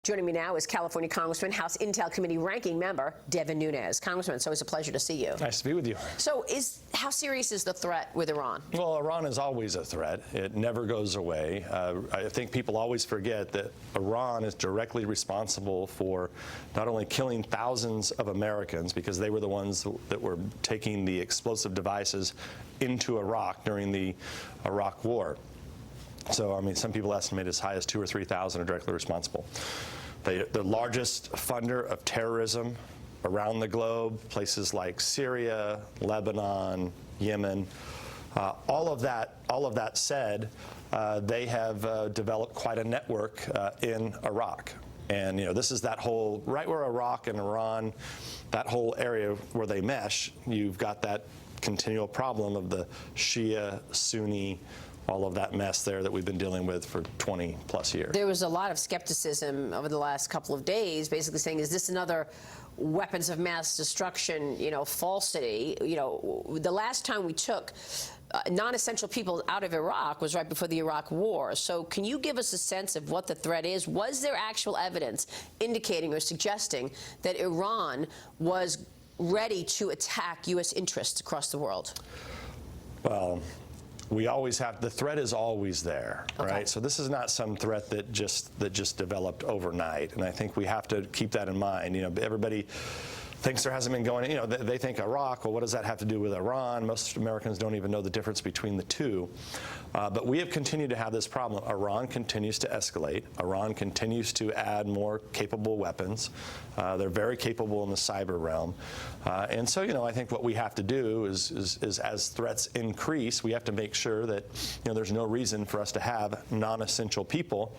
Joining me now is California Congressman, House Intel Committee ranking member Devin Nunes. Congressman, it's always a pleasure to see you. Nice to be with you. So how serious is the threat with Iran? Well, Iran is always a threat. It never goes away. I think people always forget that Iran is directly responsible for not only killing thousands of Americans, because they were the ones that were taking the explosive devices into Iraq during the Iraq War. So, I mean, some people estimate as high as 2,000 or 3,000 are directly responsible. The largest funder of terrorism around the globe, places like Syria, Lebanon, Yemen. All of that said, they have developed quite a network in Iraq. And, you know, this is that whole, right where Iraq and Iran, that whole area where they mesh, you've got that continual problem of the Shia, Sunni, all of that mess there that we've been dealing with for 20 plus years. There was a lot of skepticism over the last couple of days, basically saying, is this another weapons of mass destruction, falsity? The last time we took non-essential people out of Iraq was right before the Iraq War. So can you give us a sense of what the threat is? Was there actual evidence indicating or suggesting that Iran was ready to attack U.S. interests across the world? Well, we always have, the threat is always there, okay, right? So this is not some threat that just developed overnight, and I think we have to keep that in mind. Everybody thinks there hasn't been going, they think Iraq, well, what does that have to do with Iran? Most Americans don't even know the difference between the two. But we have continued to have this problem. Iran continues to escalate. Iran continues to add more capable weapons. They're very capable in the cyber realm. And so, I think what we have to do is as threats increase, we have to make sure that, there's no reason for us to have non-essential people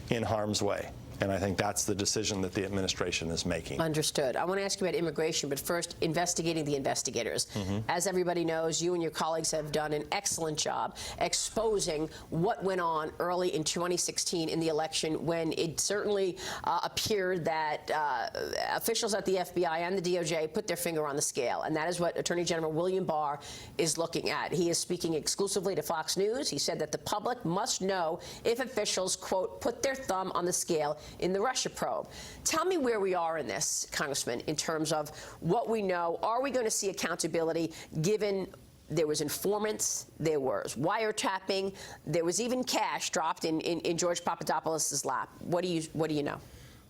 in harm's way. And I think that's the decision that the administration is making. Understood. I want to ask you about immigration, but first, investigating the investigators. As everybody knows, you and your colleagues have done an excellent job exposing what went on early in 2016 in the election, when it certainly appeared that officials at the FBI and the DOJ put their finger on the scale. And that is what Attorney General William Barr is looking at. He is speaking exclusively to Fox News. He said that the public must know if officials, quote, put their thumb on the scale in the Russia probe. Tell me where we are in this, Congressman, in terms of what we know. Are we going to see accountability, given there was informants, there was wiretapping, there was even cash dropped in George Papadopoulos' lap? What do you know?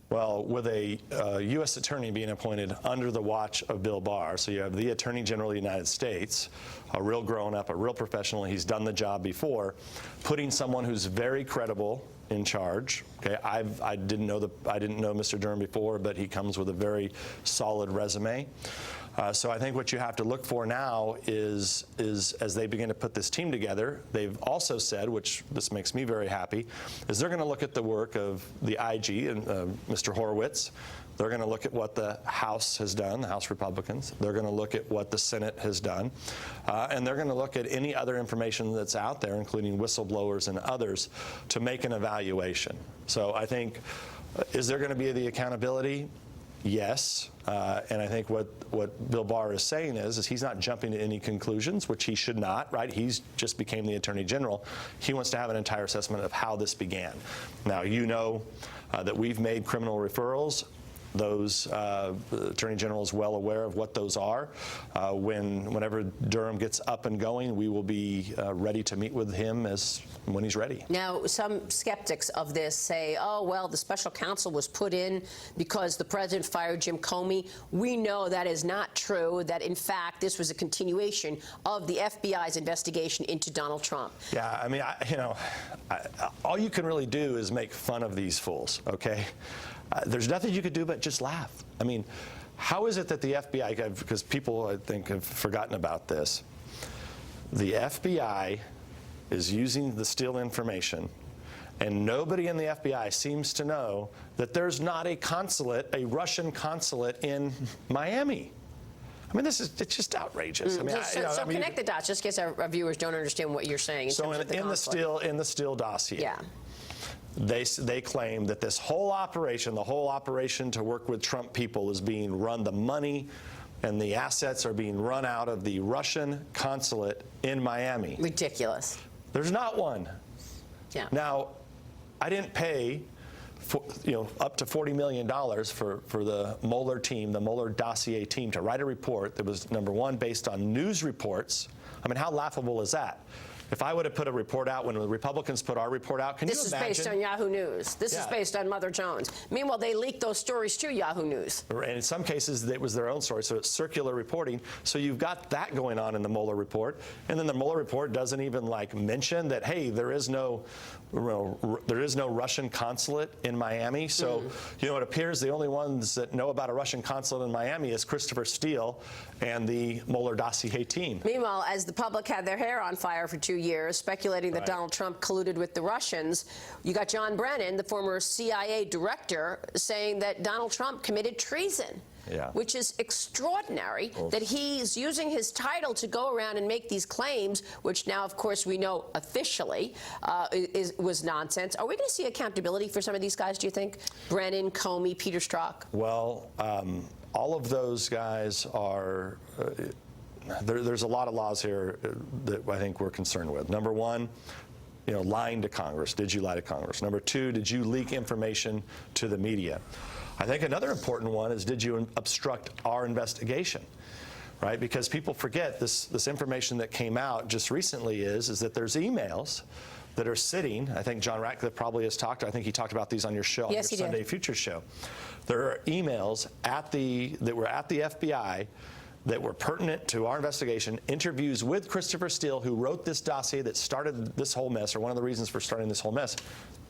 Well, with a U.S. attorney being appointed under the watch of Bill Barr, so you have the Attorney General of the United States, a real grown-up, a real professional, he's done the job before, putting someone who's very credible in charge. Okay, I didn't know Mr. Durham before, but he comes with a very solid resume. So I think what you have to look for now is as they begin to put this team together, they've also said, which this makes me very happy, is they're going to look at the work of the IG and Mr. Horowitz. They're going to look at what the House has done, the House Republicans. They're going to look at what the Senate has done. And they're going to look at any other information that's out there, including whistleblowers and others, to make an evaluation. So I think, is there going to be the accountability? Yes. And I think what Bill Barr is saying is he's not jumping to any conclusions, which he should not, right? He's just became the Attorney General. He wants to have an entire assessment of how this began. Now, that we've made criminal referrals. Those Attorney General is well aware of what those are. Whenever Durham gets up and going, we will be ready to meet with him when he's ready. Now, some skeptics of this say, oh, well, the special counsel was put in because the president fired Jim Comey. We know that is not true, that, in fact, this was a continuation of the FBI's investigation into Donald Trump. Yeah, I mean, all you can really do is make fun of these fools, okay? There's nothing you could do but just laugh. I mean, how is it that the FBI, because people, I think, have forgotten about this, the FBI is using the Steele information, and nobody in the FBI seems to know that there's not a Russian consulate in Miami. I mean, it's just outrageous. I mean, connect the dots, just in case our viewers don't understand what you're saying. So in the Steele dossier. Yeah. They claim that this whole operation, the whole operation to work with Trump people, is being run, the money and the assets are being run out of the Russian consulate in Miami. Ridiculous. There's not one. Yeah. Now, I didn't pay up to $40 million for the Mueller team, the Mueller dossier team, to write a report that was, number one, based on news reports. I mean, how laughable is that? If I would have put a report out when the Republicans put our report out, can you imagine? This is based on Yahoo News. This is based on Mother Jones. Meanwhile, they leaked those stories to Yahoo News. And in some cases, it was their own story, so it's circular reporting. So you've got that going on in the Mueller report. And then the Mueller report doesn't even mention that, hey, there is no Russian consulate in Miami. So, it appears the only ones that know about a Russian consulate in Miami is Christopher Steele and the Mueller dossier team. Meanwhile, as the public had their hair on fire for 2 years, speculating that Donald Trump colluded with the Russians, you got John Brennan, the former CIA director, saying that Donald Trump committed treason. Which is extraordinary that he's using his title to go around and make these claims, which now, of course, we know officially was nonsense. Are we going to see accountability for some of these guys, do you think? Brennan, Comey, Peter Strzok? Well, all of those guys are... There's a lot of laws here that I think we're concerned with. Number one, lying to Congress. Did you lie to Congress? Number two, did you leak information to the media? I think another important one is, did you obstruct our investigation? Right? Because people forget this information that came out just recently is that there's emails that are sitting. I think John Ratcliffe probably has talked. I think he talked about these on your show, yes, on your Sunday Futures show. There are emails that were at the FBI that were pertinent to our investigation, interviews with Christopher Steele, who wrote this dossier that started this whole mess, or one of the reasons for starting this whole mess.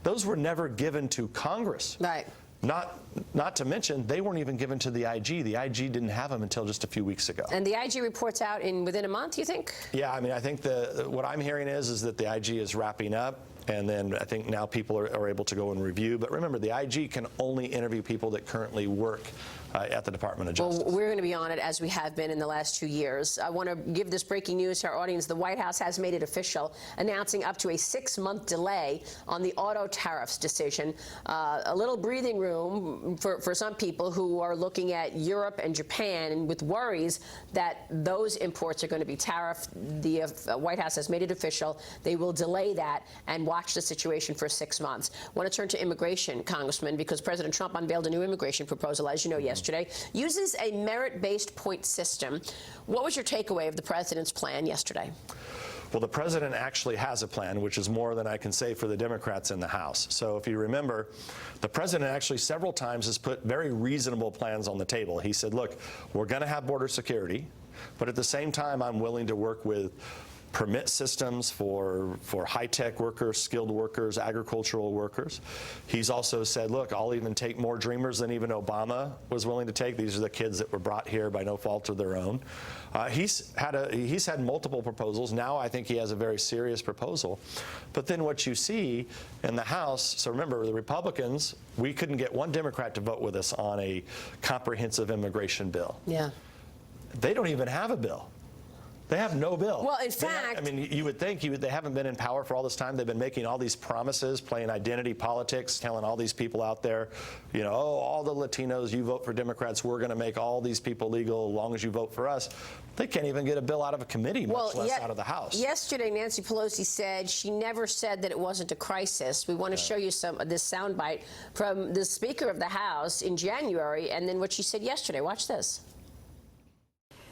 Those were never given to Congress. Right. Not to mention, they weren't even given to the IG. The IG didn't have them until just a few weeks ago. And the IG reports out within a month, you think? Yeah, I mean, I think what I'm hearing is that the IG is wrapping up, and then I think now people are able to go and review. But remember, the IG can only interview people that currently work at the Department of Justice. Well, we're going to be on it, as we have been in the last 2 years. I want to give this breaking news to our audience. The White House has made it official, announcing up to a 6-month delay on the auto tariffs decision. A little breathing room for some people who are looking at Europe and Japan, and with worries that those imports are going to be tariffed. The White House has made it official. They will delay that and watch the situation for 6 months. I want to turn to immigration, Congressman, because President Trump unveiled a new immigration proposal, as you know, yesterday. Uses a merit-based point system. What was your takeaway of the president's plan yesterday? Well, the president actually has a plan, which is more than I can say for the Democrats in the House. So if you remember, the president actually several times has put very reasonable plans on the table. He said, look, we're going to have border security, but at the same time, I'm willing to work with permit systems for high-tech workers, skilled workers, agricultural workers. He's also said, look, I'll even take more dreamers than even Obama was willing to take. These are the kids that were brought here by no fault of their own. He's had multiple proposals. Now I think he has a very serious proposal. But then what you see in the House, so remember, the Republicans, we couldn't get one Democrat to vote with us on a comprehensive immigration bill. Yeah. They don't even have a bill. They have no bill. Well, in fact, I mean, you would think they haven't been in power for all this time. They've been making all these promises, playing identity politics, telling all these people out there, oh, all the Latinos, you vote for Democrats, we're going to make all these people legal as long as you vote for us. They can't even get a bill out of a committee, much less out of the House. Yesterday, Nancy Pelosi said she never said that it wasn't a crisis. We want to show you this soundbite from the Speaker of the House in January, and then what she said yesterday. Watch this.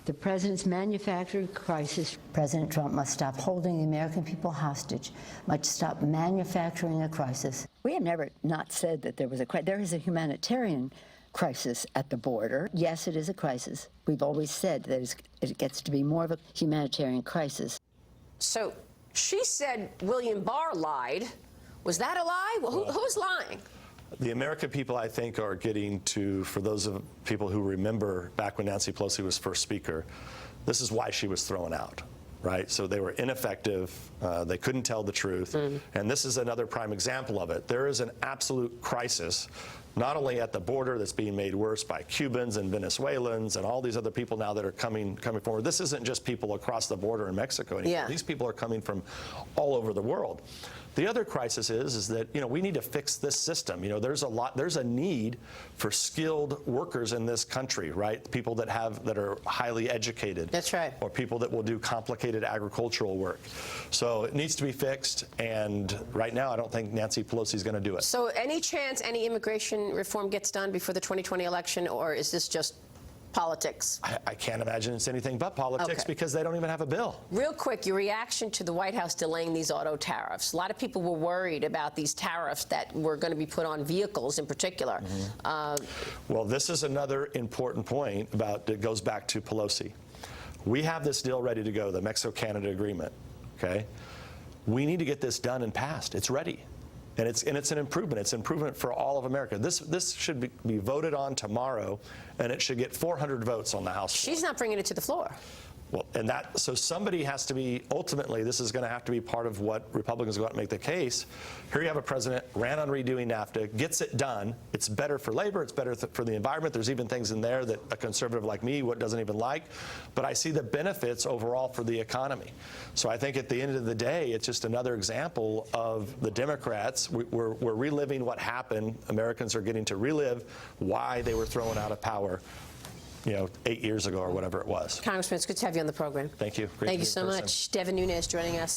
The president's manufactured crisis. President Trump must stop holding the American people hostage, must stop manufacturing a crisis. We have never not said that there was a crisis. There is a humanitarian crisis at the border. Yes, it is a crisis. We've always said that it gets to be more of a humanitarian crisis. So she said William Barr lied. Was that a lie? Well, who's lying? The American people, I think, are getting to, for those of people who remember back when Nancy Pelosi was first speaker, this is why she was thrown out, right? So they were ineffective. They couldn't tell the truth. And this is another prime example of it. There is an absolute crisis not only at the border that's being made worse by Cubans and Venezuelans and all these other people now that are coming forward. This isn't just people across the border in Mexico anymore. Yeah. These people are coming from all over the world. The other crisis is that, we need to fix this system. There's a need for skilled workers in this country, right? People that are highly educated. That's right. Or people that will do complicated agricultural work. So it needs to be fixed, and right now I don't think Nancy Pelosi is going to do it. So any chance any immigration reform gets done before the 2020 election, or is this just politics? I can't imagine it's anything but politics, Okay. because they don't even have a bill. Real quick, your reaction to the White House delaying these auto tariffs. A lot of people were worried about these tariffs that were going to be put on vehicles in particular. Well, this is another important point that goes back to Pelosi. We have this deal ready to go, the Mexico-Canada agreement, okay? We need to get this done and passed. It's ready. And it's an improvement. It's improvement for all of America. This should be voted on tomorrow, and it should get 400 votes on the House floor. She's not bringing it to the floor. Well, so somebody has to be, ultimately, this is going to have to be part of what Republicans go out and make the case. Here you have a president, ran on redoing NAFTA, gets it done. It's better for labor. It's better for the environment. There's even things in there that a conservative like me doesn't even like. But I see the benefits overall for the economy. So I think at the end of the day, it's just another example of the Democrats. We're reliving what happened. Americans are getting to relive why they were thrown out of power 8 years ago or whatever it was. Congressman, it's good to have you on the program. Thank you. Great Thank to you meet in so person. much. Devin Nunes joining us.